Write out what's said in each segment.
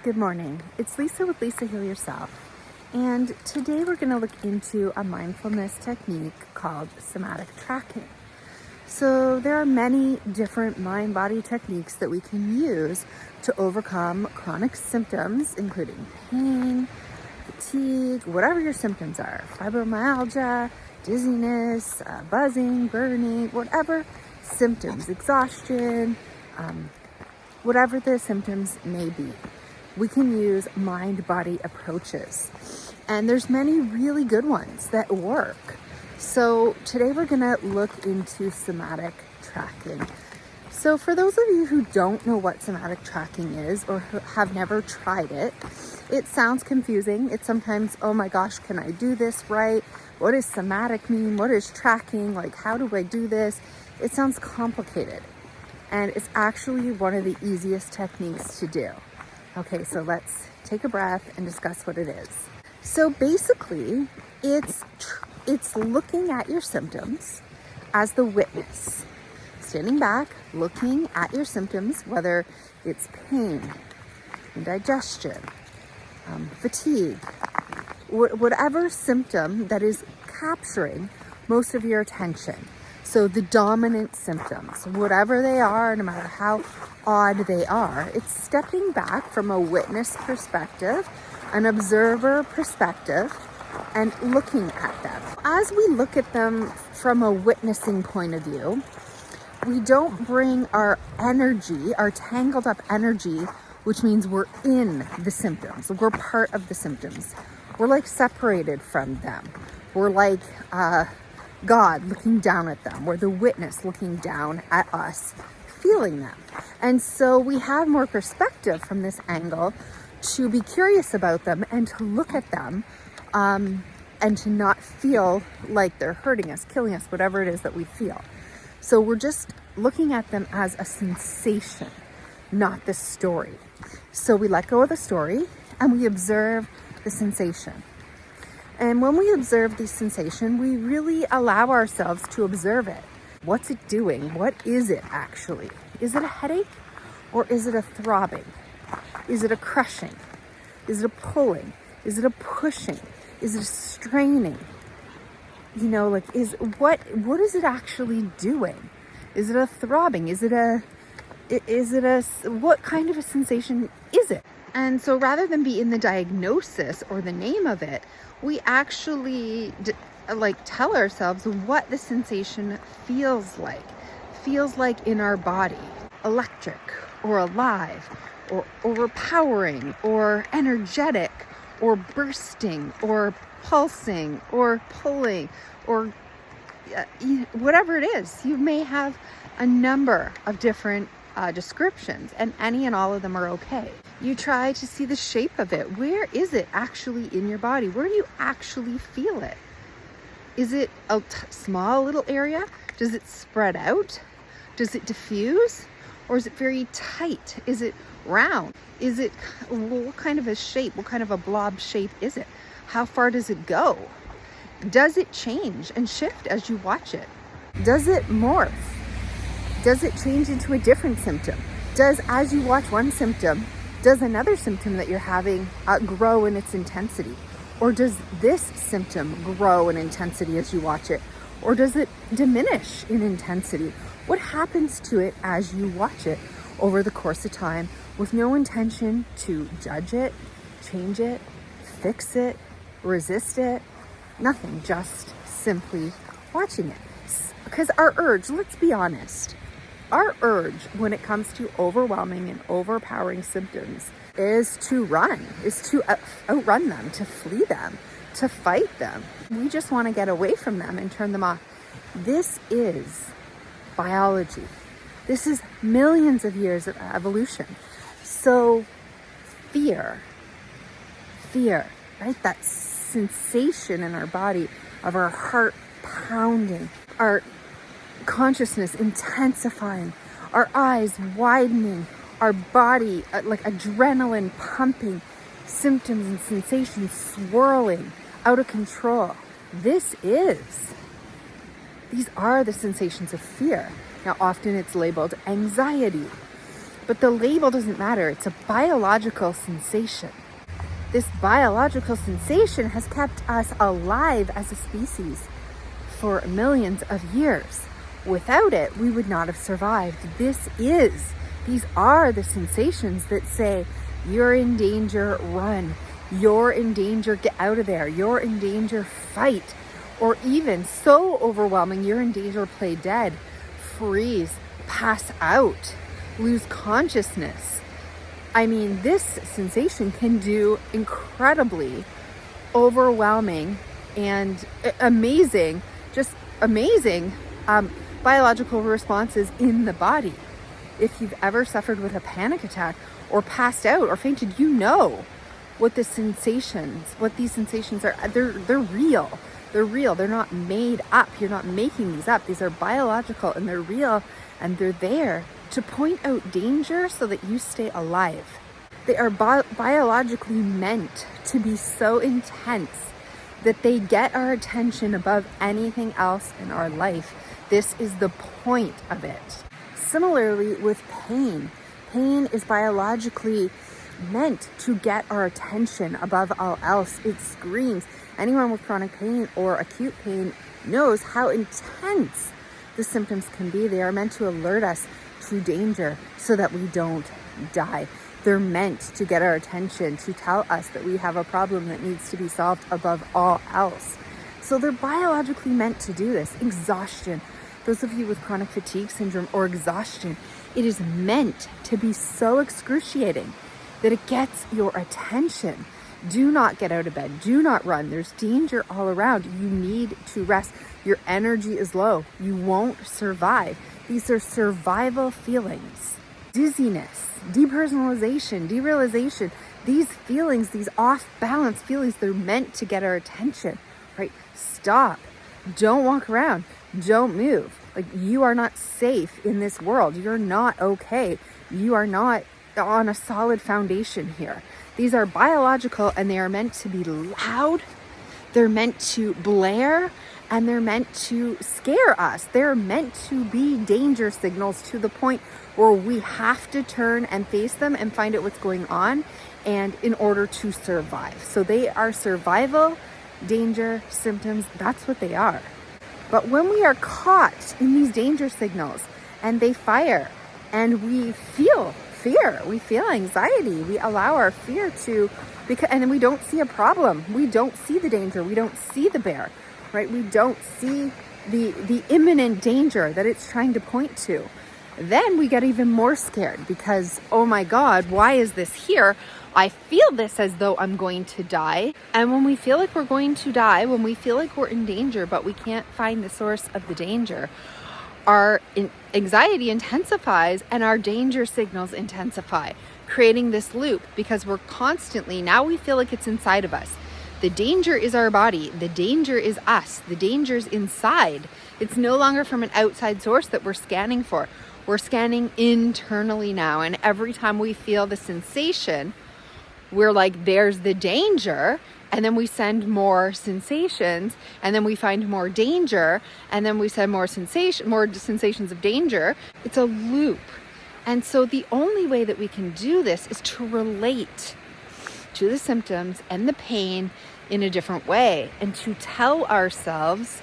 Good morning. It's Lisa with Lisahealyourself, and today we're going to look into a mindfulness technique called somatic tracking. So there are many different mind-body techniques that we can use to overcome chronic symptoms, including pain, fatigue, whatever your symptoms are, fibromyalgia, dizziness, buzzing, burning, whatever symptoms, exhaustion, whatever the symptoms may be. We can use mind-body approaches. And there's many really good ones that work. So today we're gonna look into somatic tracking. So for those of you who don't know what somatic tracking is or who have never tried it, it sounds confusing. It's sometimes, oh my gosh, can I do this right? What does somatic mean? What is tracking? Like, how do I do this? It sounds complicated. And it's actually one of the easiest techniques to do. Okay, so let's take a breath and discuss what it is. So basically, it's looking at your symptoms as the witness. Standing back, looking at your symptoms, whether it's pain, indigestion, fatigue, whatever symptom that is capturing most of your attention. So the dominant symptoms, whatever they are, no matter how odd they are, it's stepping back from a witness perspective, an observer perspective, and looking at them. As we look at them from a witnessing point of view, we don't bring our energy, our tangled up energy, which means we're in the symptoms. We're part of the symptoms. We're like separated from them. We're like God looking down at them. We're the witness looking down at us, feeling them. And so we have more perspective from this angle to be curious about them and to look at them and to not feel like they're hurting us, killing us, whatever it is that we feel. So we're just looking at them as a sensation, not the story. So we let go of the story and we observe the sensation. And when we observe the sensation, we really allow ourselves to observe it. What's it doing? What is it actually? Is it a headache or is it a throbbing? Is it a crushing? Is it a pulling? Is it a pushing? Is it a straining? You know, like, what is it actually doing? Is it a throbbing? What kind of a sensation is it? And so rather than be in the diagnosis or the name of it, we actually tell ourselves what the sensation feels like in our body. Electric or alive or overpowering or energetic or bursting or pulsing or pulling or whatever it is. You may have a number of different descriptions, and any and all of them are okay. You try to see the shape of it. Where is it actually in your body? Where do you actually feel it? Is it a small little area? Does it spread out? Does it diffuse? Or is it very tight? Is it round? What kind of a shape? What kind of a blob shape is it? How far does it go? Does it change and shift as you watch it? Does it morph? Does it change into a different symptom? As you watch one symptom, does another symptom that you're having grow in its intensity? Or does this symptom grow in intensity as you watch it? Or does it diminish in intensity? What happens to it as you watch it over the course of time with no intention to judge it, change it, fix it, resist it? Nothing, just simply watching it. Because our urge, let's be honest, our urge when it comes to overwhelming and overpowering symptoms is to run, is to outrun them, to flee them, to fight them. We just want to get away from them and turn them off. This is biology. This is millions of years of evolution. So fear, right? That sensation in our body of our heart pounding, our consciousness intensifying, our eyes widening, our body like adrenaline pumping, symptoms and sensations swirling out of control. These are the sensations of fear. Now, often it's labeled anxiety. But the label doesn't matter. It's a biological sensation. This biological sensation has kept us alive as a species for millions of years. Without it, we would not have survived. These are the sensations that say, you're in danger, run. You're in danger, get out of there. You're in danger, fight. Or even so overwhelming, you're in danger, play dead, freeze, pass out, lose consciousness. I mean, this sensation can do incredibly overwhelming and amazing, biological responses in the body. If you've ever suffered with a panic attack or passed out or fainted, you know what these sensations are. They're real. They're real. They're not made up. You're not making these up. These are biological and they're real, and they're there to point out danger so that you stay alive. They are biologically meant to be so intense that they get our attention above anything else in our life. This is the point of it. Similarly with pain. Pain is biologically meant to get our attention above all else. It screams. Anyone with chronic pain or acute pain knows how intense the symptoms can be. They are meant to alert us to danger so that we don't die. They're meant to get our attention, to tell us that we have a problem that needs to be solved above all else. So they're biologically meant to do this. Exhaustion. Those of you with chronic fatigue syndrome or exhaustion, it is meant to be so excruciating that it gets your attention. Do not get out of bed. Do not run. There's danger all around. You need to rest. Your energy is low. You won't survive. These are survival feelings. Dizziness, depersonalization, derealization. These feelings, these off-balance feelings, they're meant to get our attention, right? Stop. Don't walk around. Don't move. Like, you are not safe in this world. You're not okay. You are not on a solid foundation here. These are biological and they are meant to be loud. They're meant to blare and they're meant to scare us. They're meant to be danger signals to the point where we have to turn and face them and find out what's going on, and in order to survive. So they are survival danger symptoms. That's what they are. But when we are caught in these danger signals and they fire and we feel fear, we feel anxiety, we allow our fear to, and then we don't see a problem. We don't see the danger. We don't see the bear, right? We don't see the imminent danger that it's trying to point to. Then we get even more scared because, oh my God, why is this here? I feel this as though I'm going to die. And when we feel like we're going to die, when we feel like we're in danger, but we can't find the source of the danger, our anxiety intensifies and our danger signals intensify, creating this loop because we're constantly, now we feel like it's inside of us. The danger is our body. The danger is us. The danger's inside. It's no longer from an outside source that we're scanning for. We're scanning internally now. And every time we feel the sensation, we're like, there's the danger. And then we send more sensations, and then we find more danger, and then we send more sensations of danger. It's a loop. And so the only way that we can do this is to relate to the symptoms and the pain in a different way, and to tell ourselves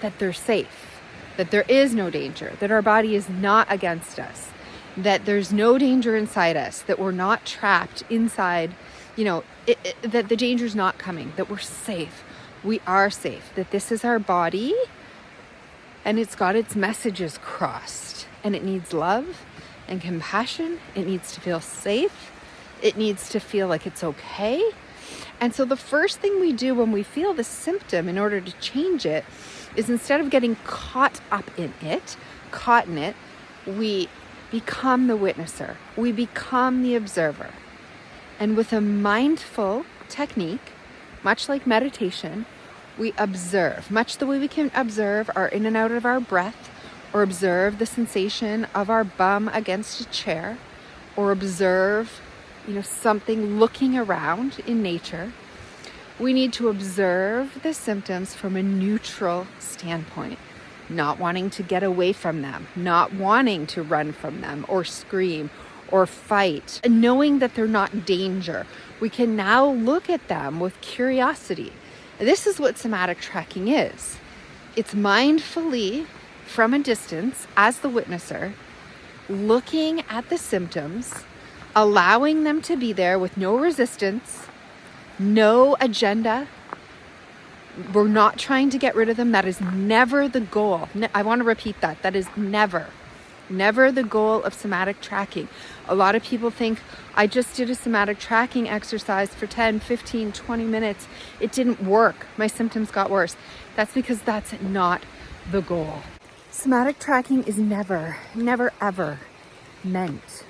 that they're safe, that there is no danger, that our body is not against us, that there's no danger inside us, that we're not trapped inside, that the danger's not coming, that we're safe. We are safe, that this is our body and it's got its messages crossed, and it needs love and compassion. It needs to feel safe. It needs to feel like it's okay. And so the first thing we do when we feel the symptom in order to change it is, instead of getting caught in it, we become the witnesser. We become the observer. And with a mindful technique, much like meditation, we observe, much the way we can observe our in and out of our breath, or observe the sensation of our bum against a chair, or observe, something looking around in nature. We need to observe the symptoms from a neutral standpoint, not wanting to get away from them, not wanting to run from them or scream or fight, and knowing that they're not danger. We can now look at them with curiosity. This is what somatic tracking is. It's mindfully, from a distance, as the witnesser, looking at the symptoms, allowing them to be there with no resistance, no agenda. We're not trying to get rid of them. That is never the goal. I want to repeat that. That is never the goal of somatic tracking. A lot of people think, I just did a somatic tracking exercise for 10, 15, 20 minutes. It didn't work. My symptoms got worse. That's because that's not the goal. Somatic tracking is never, ever meant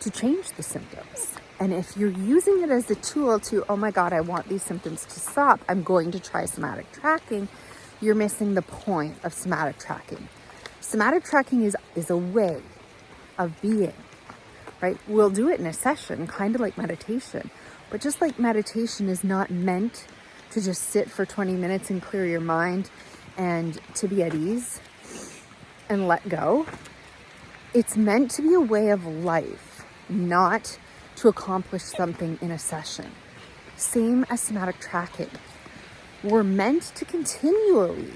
to change the symptoms. And if you're using it as a tool to, oh my God, I want these symptoms to stop, I'm going to try somatic tracking, you're missing the point of somatic tracking. Somatic tracking is a way of being, right? We'll do it in a session, kind of like meditation. But just like meditation is not meant to just sit for 20 minutes and clear your mind and to be at ease and let go, it's meant to be a way of life, not to accomplish something in a session. Same as somatic tracking. We're meant to continually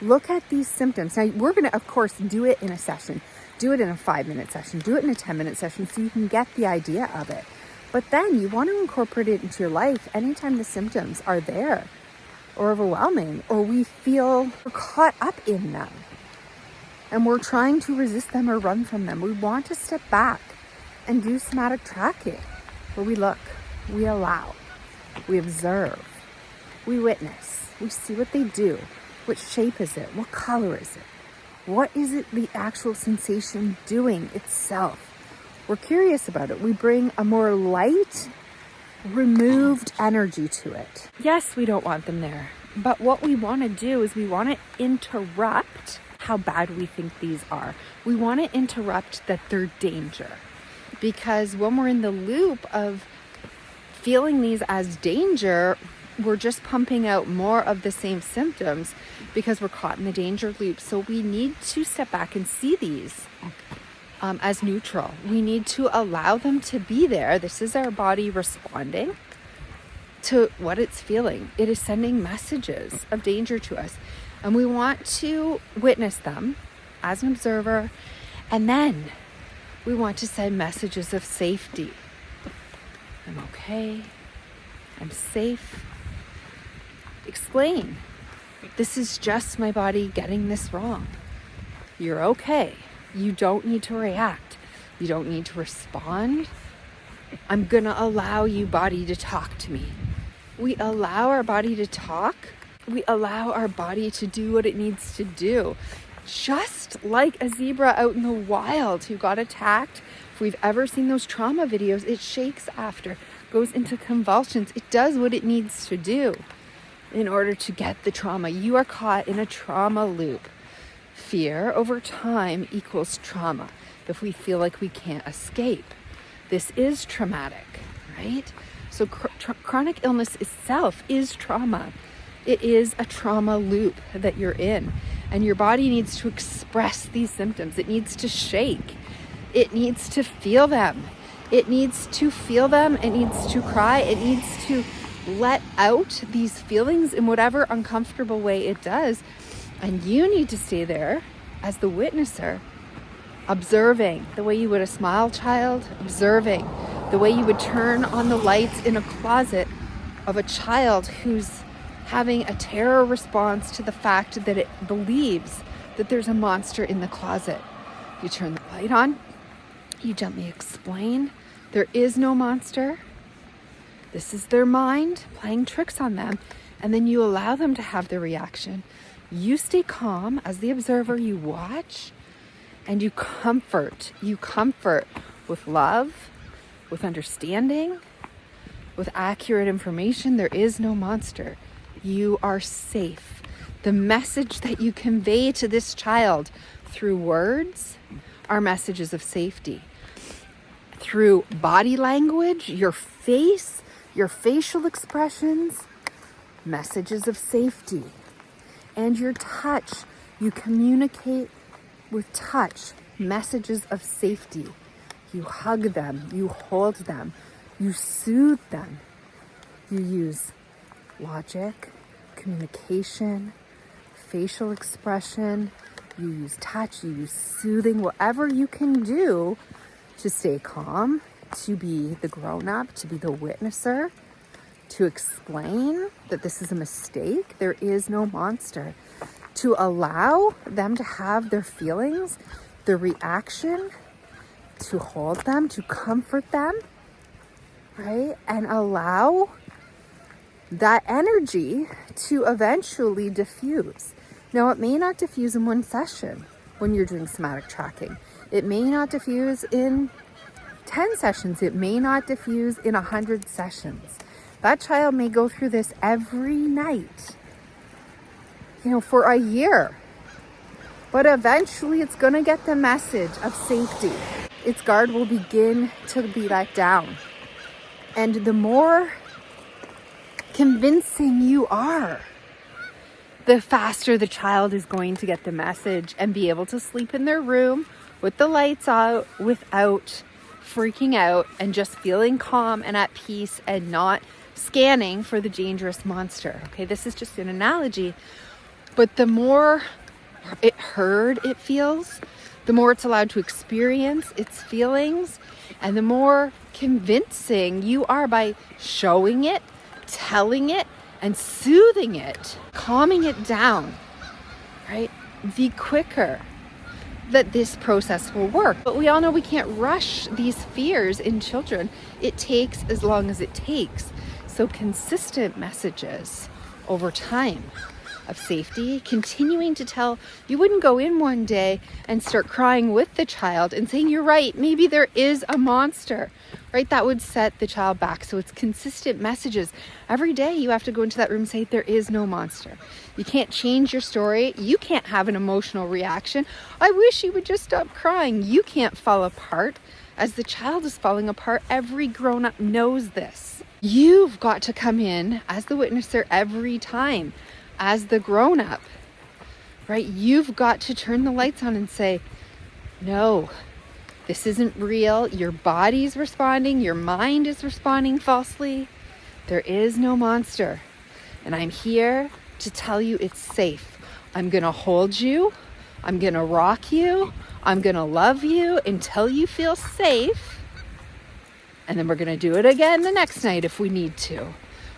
look at these symptoms. Now, we're going to, of course, do it in a session. Do it in a 5-minute session. Do it in a 10-minute session so you can get the idea of it. But then you want to incorporate it into your life anytime the symptoms are there or overwhelming, or we feel we're caught up in them and we're trying to resist them or run from them. We want to step back and do somatic tracking, where we look, we allow, we observe, we witness, we see what they do. What shape is it? What color is it? What is it, the actual sensation doing itself? We're curious about it. We bring a more light, removed energy to it. Yes, we don't want them there. But what we want to do is we want to interrupt how bad we think these are. We want to interrupt that they're danger. Because when we're in the loop of feeling these as danger, we're just pumping out more of the same symptoms because we're caught in the danger loop. So we need to step back and see these as neutral. We need to allow them to be there. This is our body responding to what it's feeling. It is sending messages of danger to us. And we want to witness them as an observer. And then we want to send messages of safety. I'm okay. I'm safe. Explain. This is just my body getting this wrong. You're okay. You don't need to react. You don't need to respond. I'm going to allow you, body, to talk to me. We allow our body to talk. We allow our body to do what it needs to do. Just like a zebra out in the wild who got attacked. If we've ever seen those trauma videos, it shakes after, goes into convulsions. It does what it needs to do in order to get the trauma. You are caught in a trauma loop. Fear over time equals trauma. If we feel like we can't escape, this is traumatic, right? So chronic illness itself is trauma. It is a trauma loop that you're in. And your body needs to express these symptoms. It needs to shake. It needs to feel them. It needs to feel them. It needs to cry. It needs to let out these feelings in whatever uncomfortable way it does. And you need to stay there as the witnesser, observing the way you would a small child, observing the way you would turn on the lights in a closet of a child who's having a terror response to the fact that it believes that there's a monster in the closet. You turn the light on, you gently explain there is no monster. This is their mind playing tricks on them. And then you allow them to have their reaction. You stay calm as the observer, you watch, and you comfort. You comfort with love, with understanding, with accurate information. There is no monster. You are safe. The message that you convey to this child through words are messages of safety. Through body language, your face, your facial expressions, messages of safety. And your touch, you communicate with touch, messages of safety. You hug them, you hold them, you soothe them. You use logic, communication, facial expression, you use touch, you use soothing, whatever you can do to stay calm, to be the grown-up, to be the witnesser, to explain that this is a mistake, there is no monster, to allow them to have their feelings, their reaction, to hold them, to comfort them, right? And allow that energy to eventually diffuse. Now, it may not diffuse in one session when you're doing somatic tracking. It may not diffuse in 10 sessions. It may not diffuse in 100 sessions. That child may go through this every night, for a year. But eventually it's going to get the message of safety. Its guard will begin to be let down. And the more convincing you are, the faster the child is going to get the message and be able to sleep in their room with the lights out without freaking out and just feeling calm and at peace and not scanning for the dangerous monster. Okay, this is just an analogy, but the more it feels, the more it's allowed to experience its feelings, and the more convincing you are by showing it, telling it, and soothing it, calming it down, right? The quicker that this process will work. But we all know we can't rush these fears in children. It takes as long as it takes. So consistent messages over time of safety, continuing to tell, you wouldn't go in one day and start crying with the child and saying, you're right, maybe there is a monster, right? That would set the child back. So it's consistent messages. Every day you have to go into that room and say, there is no monster. You can't change your story. You can't have an emotional reaction. I wish you would just stop crying. You can't fall apart as the child is falling apart. Every grown-up knows this. You've got to come in as the witnesser every time. As the grown-up, right? You've got to turn the lights on and say, no, this isn't real. Your body's responding. Your mind is responding falsely. There is no monster. And I'm here to tell you it's safe. I'm going to hold you. I'm going to rock you. I'm going to love you until you feel safe. And then we're going to do it again the next night if we need to,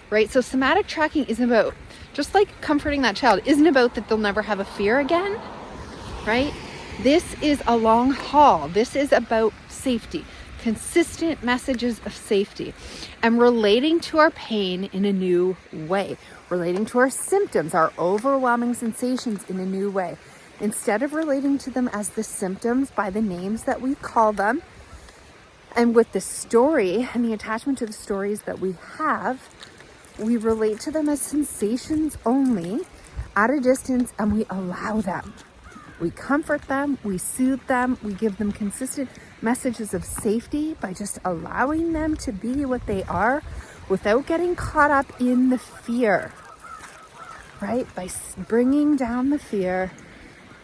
right? So somatic tracking is about, just like comforting that child, isn't about that they'll never have a fear again, right? This is a long haul. This is about safety, consistent messages of safety, and relating to our pain in a new way, relating to our symptoms, our overwhelming sensations in a new way. Instead of relating to them as the symptoms by the names that we call them, and with the story and the attachment to the stories that we have, we relate to them as sensations only at a distance, and we allow them. We comfort them, we soothe them, we give them consistent messages of safety by just allowing them to be what they are without getting caught up in the fear, right? By bringing down the fear,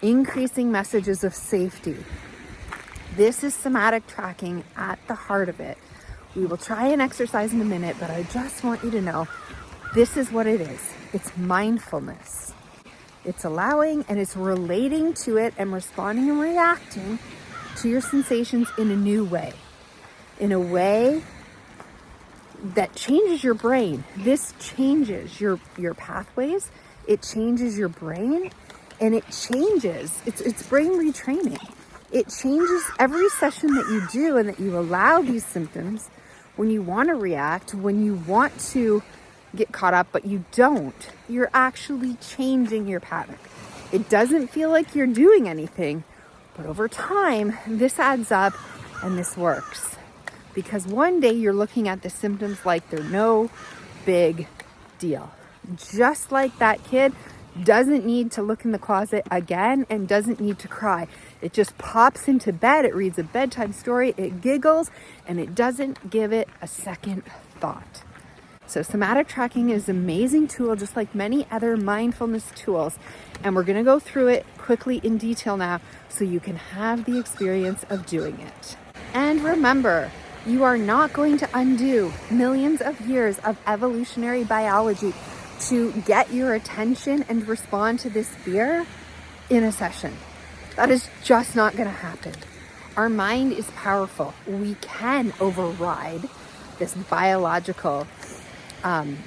increasing messages of safety. This is somatic tracking at the heart of it. We will try an exercise in a minute, but I just want you to know this is what it is. It's mindfulness. It's allowing and it's relating to it and responding and reacting to your sensations in a new way, in a way that changes your brain. This changes your pathways. It changes your brain, and it changes. It's brain retraining. It changes every session that you do and that you allow these symptoms when you want to react, when you want to get caught up, but you don't. You're actually changing your pattern. It doesn't feel like you're doing anything, but over time, this adds up and this works. Because one day you're looking at the symptoms like they're no big deal. Just like that kid doesn't need to look in the closet again and doesn't need to cry. It just pops into bed, it reads a bedtime story, it giggles, and it doesn't give it a second thought. So somatic tracking is an amazing tool, just like many other mindfulness tools. And we're gonna go through it quickly in detail now so you can have the experience of doing it. And remember, you are not going to undo millions of years of evolutionary biology to get your attention and respond to this fear in a session. That is just not going to happen. Our mind is powerful. We can override this biological,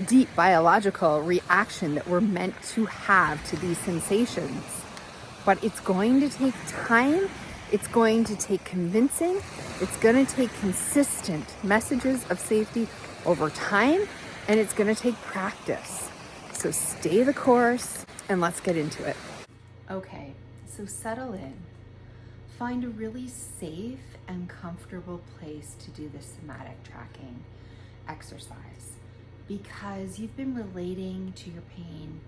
deep biological reaction that we're meant to have to these sensations. But it's going to take time. It's going to take convincing. It's going to take consistent messages of safety over time, and it's going to take practice. So stay the course and let's get into it. Okay, so settle in. Find a really safe and comfortable place to do this somatic tracking exercise, because you've been relating to your pain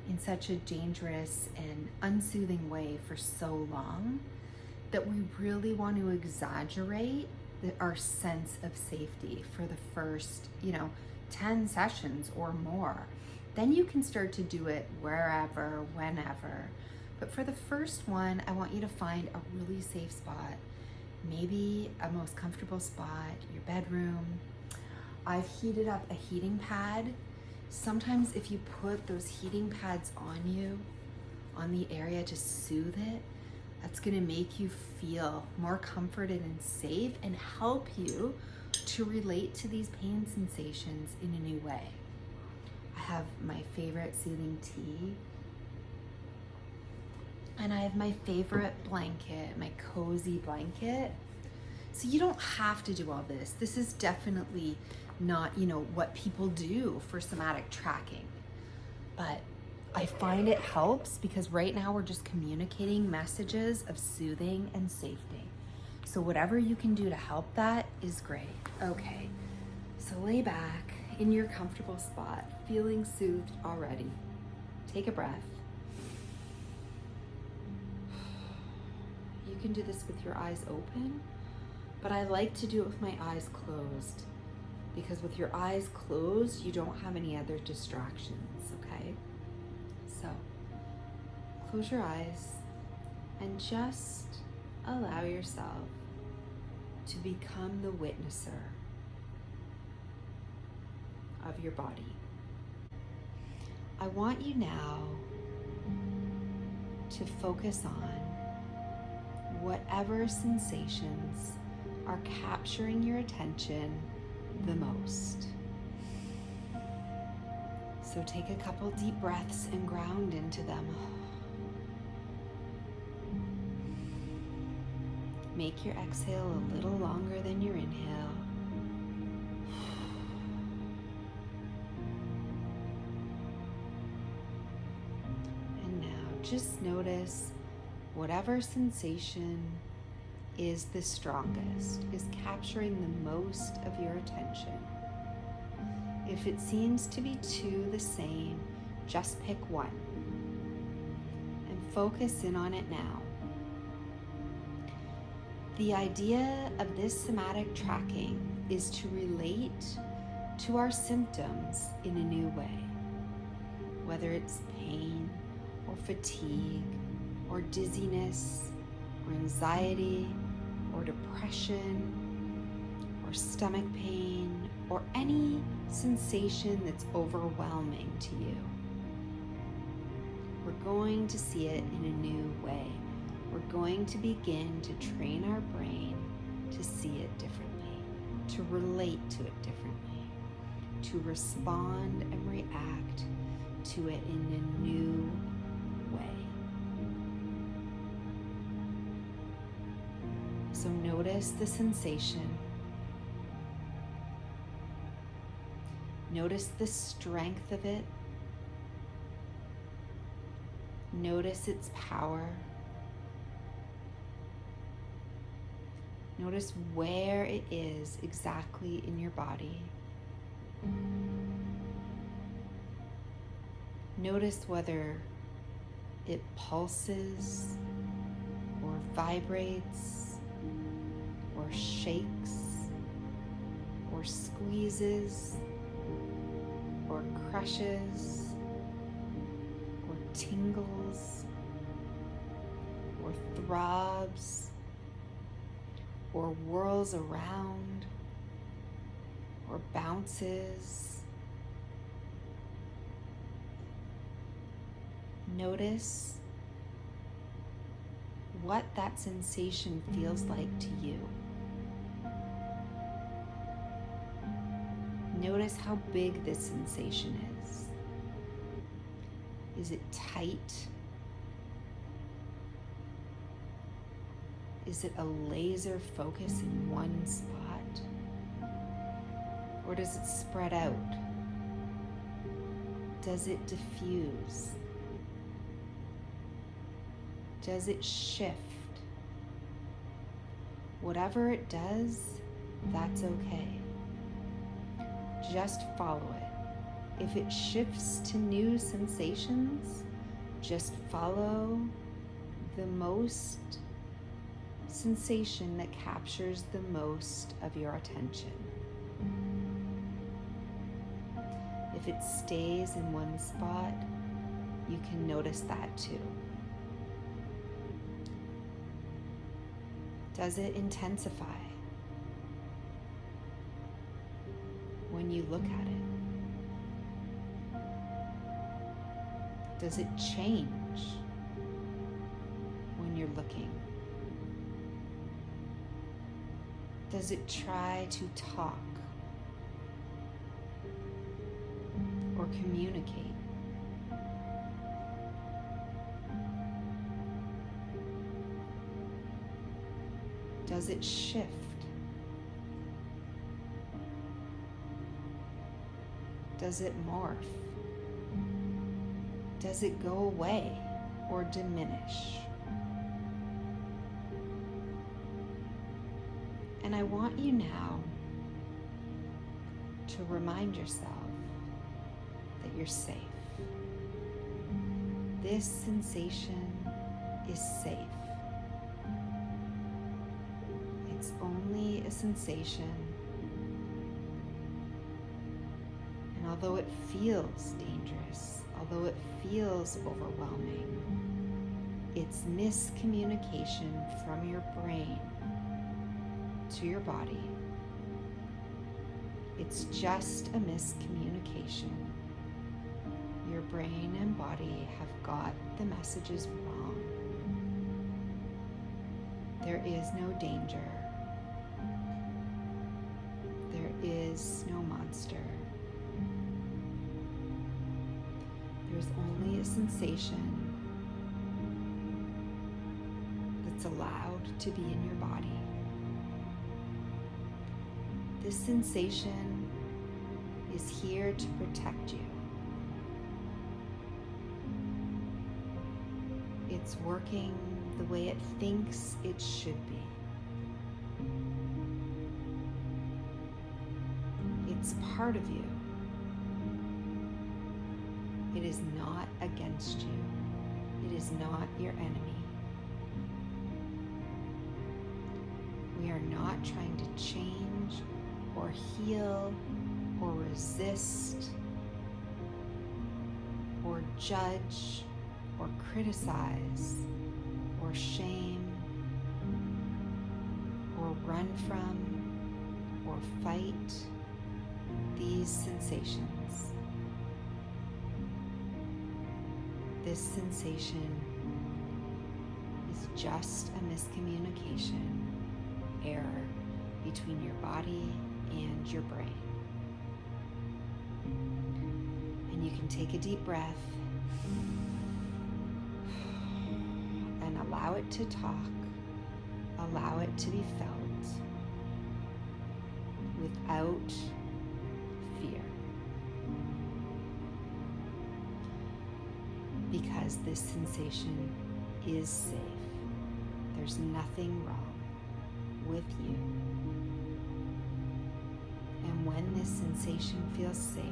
in such a dangerous and unsoothing way for so long that we really want to exaggerate our sense of safety for the first, 10 sessions or more. Then you can start to do it wherever, whenever. But for the first one, I want you to find a really safe spot, maybe a most comfortable spot, your bedroom. I've heated up a heating pad. Sometimes if you put those heating pads on you, on the area to soothe it, that's gonna make you feel more comforted and safe and help you to relate to these pain sensations in a new way. I have my favorite soothing tea, and I have my favorite blanket, my cozy blanket. So you don't have to do all this. This is definitely not, what people do for somatic tracking. But I find it helps because right now we're just communicating messages of soothing and safety. So whatever you can do to help that is great. Okay, so lay back in your comfortable spot, feeling soothed already. Take a breath. You can do this with your eyes open, but I like to do it with my eyes closed, because with your eyes closed, you don't have any other distractions, okay? So close your eyes and just allow yourself to become the witnesser of your body. I want you now to focus on whatever sensations are capturing your attention the most. So take a couple deep breaths and ground into them. Make your exhale a little longer than your inhale. And now just notice whatever sensation is the strongest, is capturing the most of your attention. If it seems to be two the same, just pick one and focus in on it now. The idea of this somatic tracking is to relate to our symptoms in a new way, whether it's pain or fatigue or dizziness or anxiety or depression or stomach pain or any sensation that's overwhelming to you. We're going to see it in a new way. We're going to begin to train our brain to see it differently, to relate to it differently, to respond and react to it in a new way. So notice the sensation. Notice the strength of it. Notice its power. Notice where it is exactly in your body. Notice whether it pulses or vibrates or shakes or squeezes or crushes or tingles or throbs or whirls around or bounces. Notice what that sensation feels like to you. Notice how big this sensation is. Is it tight? Is it a laser focus in one spot? Or does it spread out? Does it diffuse? Does it shift? Whatever it does, that's okay. Just follow it. If it shifts to new sensations, just follow the most sensation that captures the most of your attention. If it stays in one spot, you can notice that too. Does it intensify when you look at it? Does it change when you're looking? Does it try to talk or communicate? Does it shift? Does it morph? Does it go away or diminish? And I want you now to remind yourself that you're safe. This sensation is safe. It's only a sensation, and although it feels dangerous, although it feels overwhelming, it's miscommunication from your brain to your body. It's just a miscommunication. Your brain and body have got the messages wrong. There is no danger. There is no monster. There's only a sensation that's allowed to be in your body. This sensation is here to protect you. It's working the way it thinks it should be. It's part of you. It is not against you. It is not your enemy. We are not trying to change or heal or resist or judge or criticize or shame or run from or fight these sensations. This sensation is just a miscommunication, error between your body and your brain. And you can take a deep breath and allow it to talk, allow it to be felt without fear. Because this sensation is safe. There's nothing wrong with you. And when this sensation feels safe,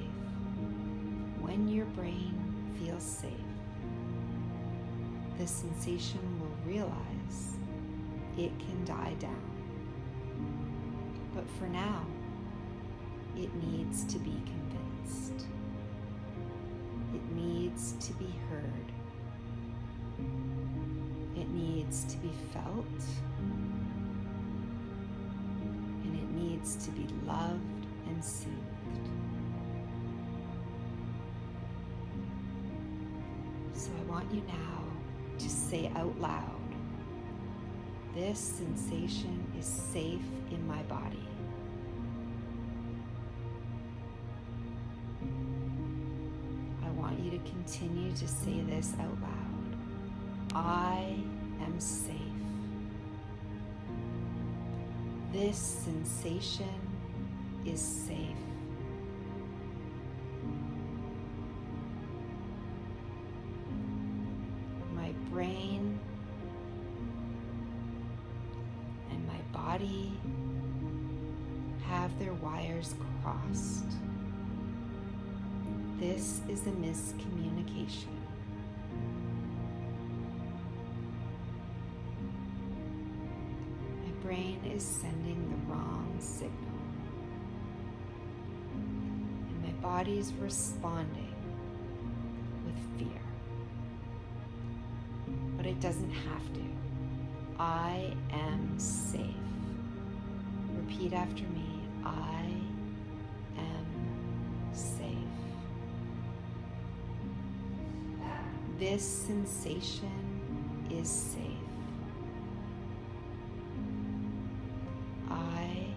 when your brain feels safe, the sensation will realize it can die down. But for now, it needs to be convinced. It needs to be heard. It needs to be felt. loved and soothed. So I want you now to say out loud, this sensation is safe in my body. I want you to continue to say this out loud. I am safe. This sensation is safe. My brain and my body have their wires crossed. This is a miscommunication. My brain is sending the wrong signal. And my body is responding with fear. But it doesn't have to. I am safe. Repeat after me. I am safe. This sensation is safe. I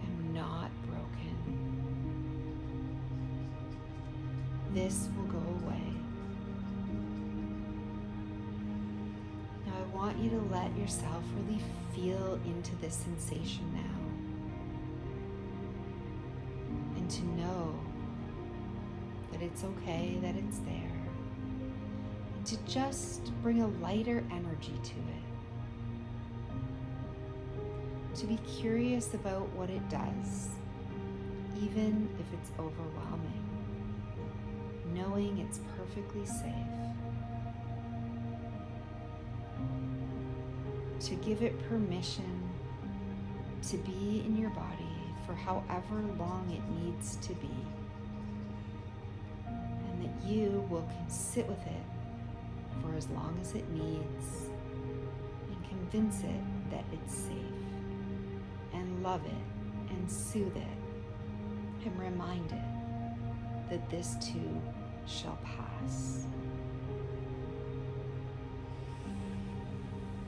am not broken. This will go away. Now I want you to let yourself really feel into this sensation now. And to know that it's okay, that it's there. And to just bring a lighter energy to it. To be curious about what it does, even if it's overwhelming. Knowing it's perfectly safe. To give it permission to be in your body for however long it needs to be. And that you will sit with it for as long as it needs and convince it that it's safe and love it and soothe it and remind it that this too shall pass.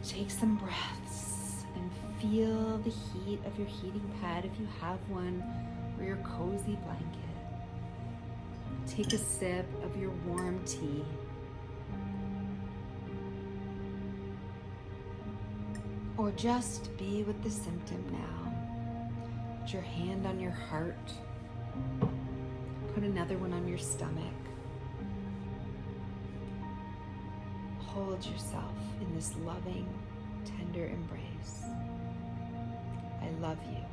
Take some breaths and feel the heat of your heating pad if you have one, or your cozy blanket. Take a sip of your warm tea. Or just be with the symptom now. Put your hand on your heart. Put another one on your stomach. Hold yourself in this loving, tender embrace. I love you.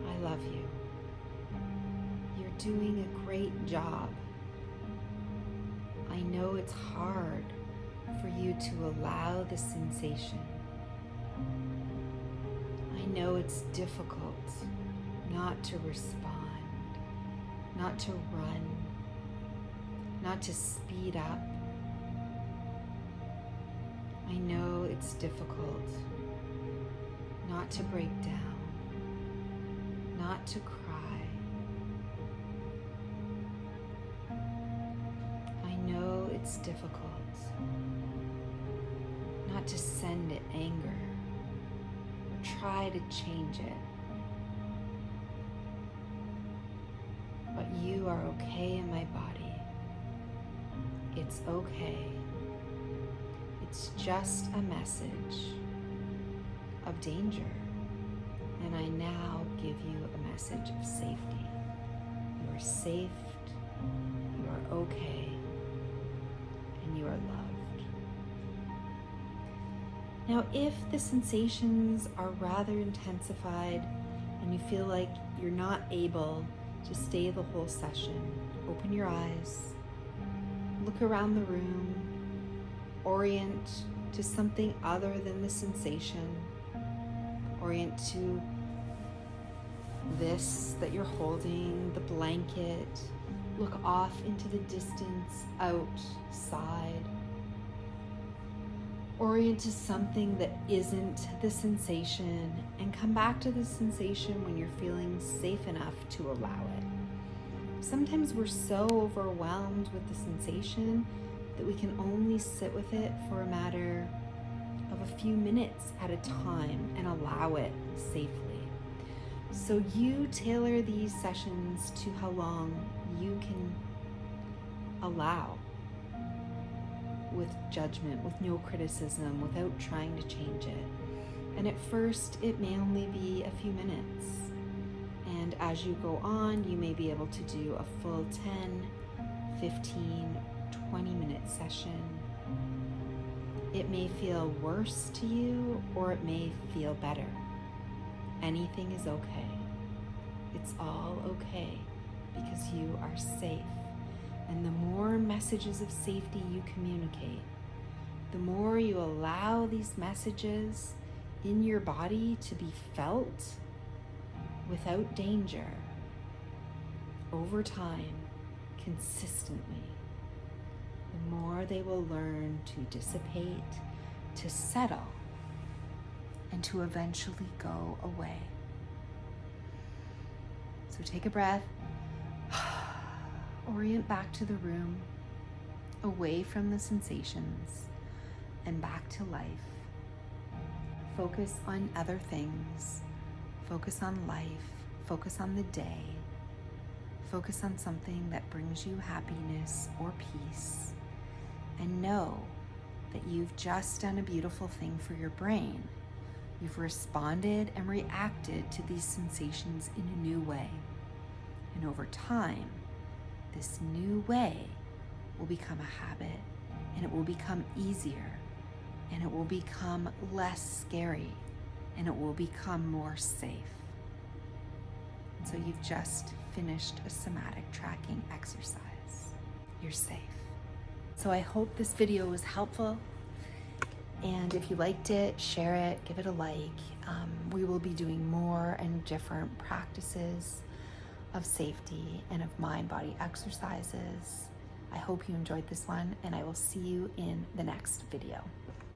I love you. You're doing a great job. I know it's hard for you to allow the sensation. I know it's difficult not to respond, not to run, not to speed up. I know it's difficult not to break down, not to cry. I know it's difficult not to send it anger or try to change it. But you are okay in my body. It's okay. It's just a message of danger. And I now give you a message of safety. You are safe, you are okay, and you are loved. Now, if the sensations are rather intensified and you feel like you're not able to stay the whole session, open your eyes. Look around the room, orient to something other than the sensation, orient to this that you're holding, the blanket. Look off into the distance, outside. Orient to something that isn't the sensation, and come back to the sensation when you're feeling safe enough to allow it. Sometimes we're so overwhelmed with the sensation that we can only sit with it for a matter of a few minutes at a time and allow it safely. So you tailor these sessions to how long you can allow, with judgment, with no criticism, without trying to change it. And at first, it may only be a few minutes. And as you go on, you may be able to do a full 10, 15, 20-minute session. It may feel worse to you, or it may feel better. Anything is okay. It's all okay because you are safe. And the more messages of safety you communicate, the more you allow these messages in your body to be felt without danger, over time, consistently, the more they will learn to dissipate, to settle, and to eventually go away. So take a breath. Orient back to the room, away from the sensations, and back to life. Focus on other things. Focus on life. Focus on the day. Focus on something that brings you happiness or peace. And know that you've just done a beautiful thing for your brain. You've responded and reacted to these sensations in a new way. And over time, this new way will become a habit, and it will become easier, and it will become less scary, and it will become more safe. And so you've just finished a somatic tracking exercise. You're safe. So I hope this video was helpful. And if you liked it, share it, give it a like. We will be doing more and different practices of safety and of mind-body exercises. I hope you enjoyed this one, and I will see you in the next video.